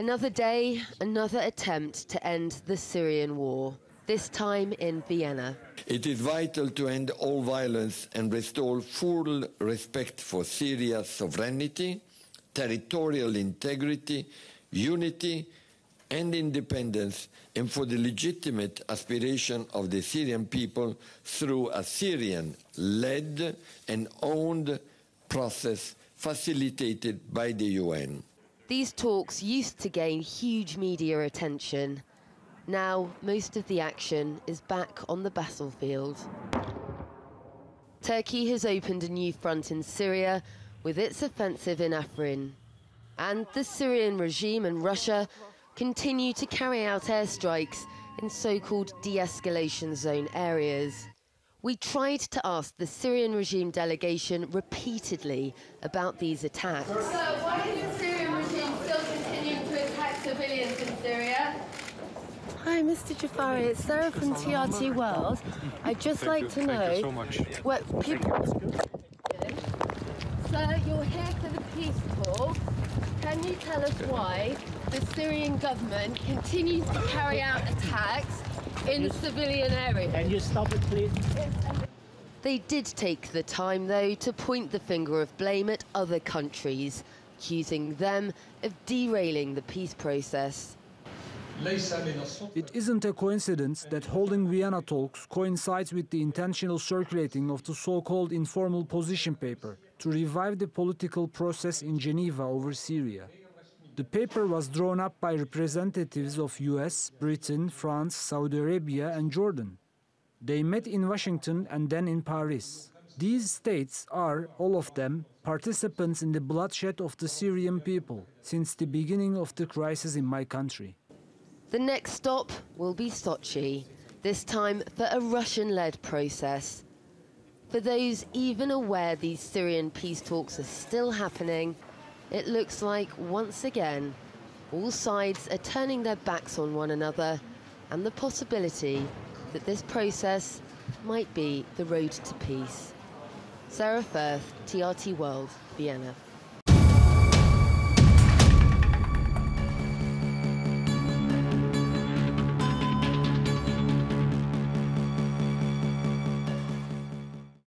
Another day, another attempt to end the Syrian war, this time in Vienna. It is vital to end all violence and restore full respect for Syria's sovereignty, territorial integrity, unity and independence, and for the legitimate aspiration of the Syrian people through a Syrian-led and owned process facilitated by the UN. These talks used to gain huge media attention. Now, most of the action is back on the battlefield. Turkey has opened a new front in Syria with its offensive in Afrin. And the Syrian regime and Russia continue to carry out airstrikes in so-called de-escalation zone areas. We tried to ask the Syrian regime delegation repeatedly about these attacks. So why is the Syrian regime still continuing to attack civilians in Syria? Hi, Mr. Jafari. It's Sara from TRT World. I'd just like to know... Thank you so much. What people... Sir, you're here for the peace talk. Can you tell us why the Syrian government continues to carry out attacks in civilian areas? Can you stop it, please? They did take the time, though, to point the finger of blame at other countries, accusing them of derailing the peace process. It isn't a coincidence that holding Vienna talks coincides with the intentional circulating of the so-called informal position paper to revive the political process in Geneva over Syria. The paper was drawn up by representatives of US, Britain, France, Saudi Arabia and Jordan. They met in Washington and then in Paris. These states are, all of them, participants in the bloodshed of the Syrian people since the beginning of the crisis in my country. The next stop will be Sochi, this time for a Russian-led process. For those even aware these Syrian peace talks are still happening, it looks like, once again, all sides are turning their backs on one another and the possibility that this process might be the road to peace. Sara Firth, TRT World, Vienna.